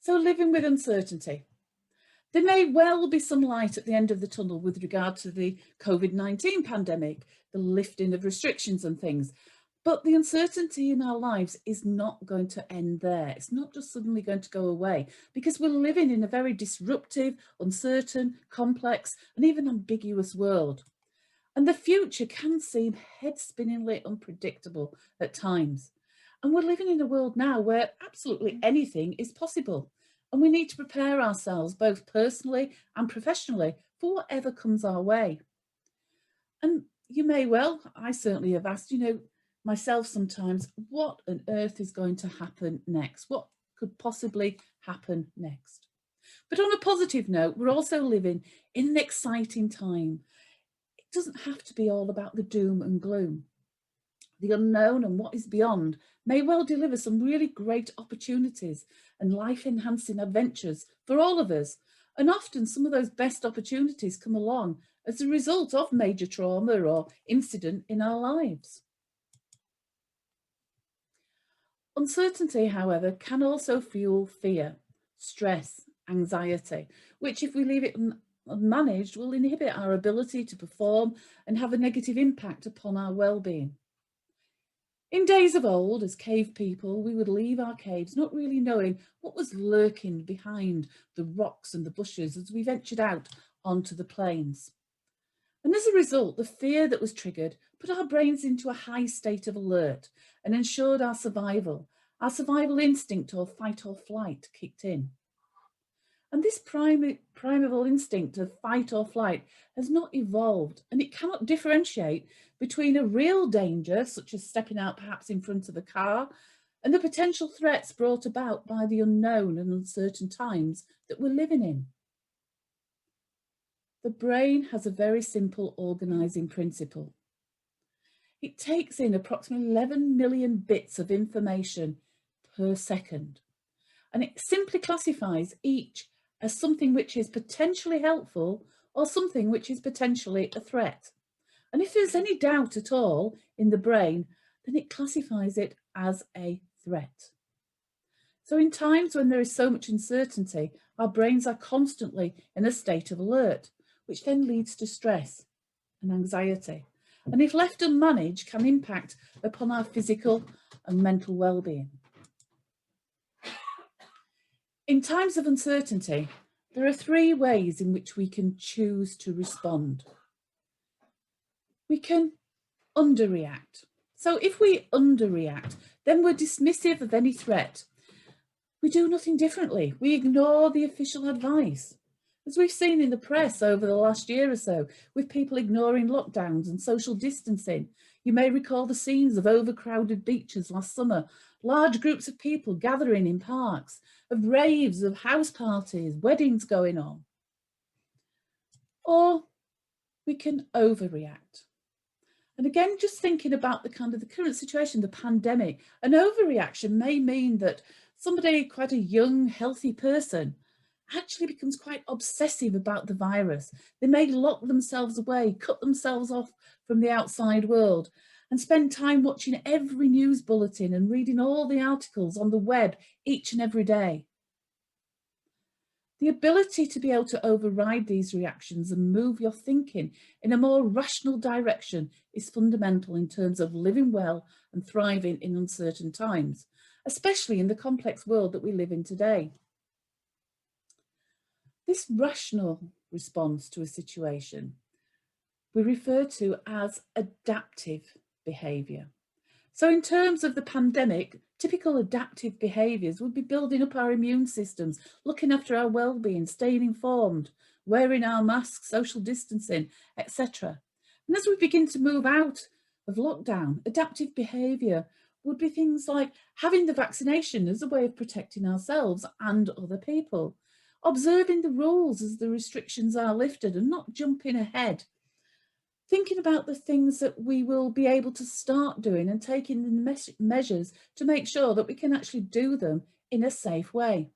So living with uncertainty. There may well be some light at the end of the tunnel with regard to the COVID-19 pandemic, the lifting of restrictions and things. But the uncertainty in our lives is not going to end there. It's not just suddenly going to go away because we're living in a very disruptive, uncertain, complex, and even ambiguous world. And the future can seem head-spinningly unpredictable at times. And we're living in a world now where absolutely anything is possible. And we need to prepare ourselves both personally and professionally for whatever comes our way. And you may well, I certainly have asked, myself sometimes, what on earth is going to happen next? What could possibly happen next? But on a positive note, we're also living in an exciting time. It doesn't have to be all about the doom and gloom. The unknown and what is beyond may well deliver some really great opportunities and life-enhancing adventures for all of us. And often some of those best opportunities come along as a result of major trauma or incident in our lives. Uncertainty, however, can also fuel fear, stress, anxiety, which if we leave it unmanaged will inhibit our ability to perform and have a negative impact upon our well-being. In days of old, as cave people, we would leave our caves not really knowing what was lurking behind the rocks and the bushes as we ventured out onto the plains. And as a result, the fear that was triggered put our brains into a high state of alert and ensured our survival. Our survival instinct or fight or flight kicked in. And this primeval instinct of fight or flight has not evolved, and it cannot differentiate between a real danger, such as stepping out perhaps in front of a car, and the potential threats brought about by the unknown and uncertain times that we're living in. The brain has a very simple organizing principle. It takes in approximately 11 million bits of information per second, and it simply classifies each as something which is potentially helpful or something which is potentially a threat. And if there's any doubt at all in the brain, then it classifies it as a threat. So in times when there is so much uncertainty, our brains are constantly in a state of alert, which then leads to stress and anxiety. And if left unmanaged, can impact upon our physical and mental well-being. In times of uncertainty, there are three ways in which we can choose to respond. We can underreact. So if we underreact, then we're dismissive of any threat. We do nothing differently. We ignore the official advice. As we've seen in the press over the last year or so, with people ignoring lockdowns and social distancing. You may recall the scenes of overcrowded beaches last summer, large groups of people gathering in parks, of raves, of house parties, weddings going on. Or we can overreact. And again, just thinking about the current situation, the pandemic, an overreaction may mean that somebody, quite a young, healthy person, actually becomes quite obsessive about the virus. They may lock themselves away, cut themselves off from the outside world, and spend time watching every news bulletin and reading all the articles on the web each and every day. The ability to be able to override these reactions and move your thinking in a more rational direction is fundamental in terms of living well and thriving in uncertain times, especially in the complex world that we live in today. This rational response to a situation we refer to as adaptive behaviour. So in terms of the pandemic, typical adaptive behaviours would be building up our immune systems, looking after our well-being, staying informed, wearing our masks, social distancing, etc. And as we begin to move out of lockdown, adaptive behaviour would be things like having the vaccination as a way of protecting ourselves and other people, observing the rules as the restrictions are lifted and not jumping ahead, thinking about the things that we will be able to start doing and taking the measures to make sure that we can actually do them in a safe way.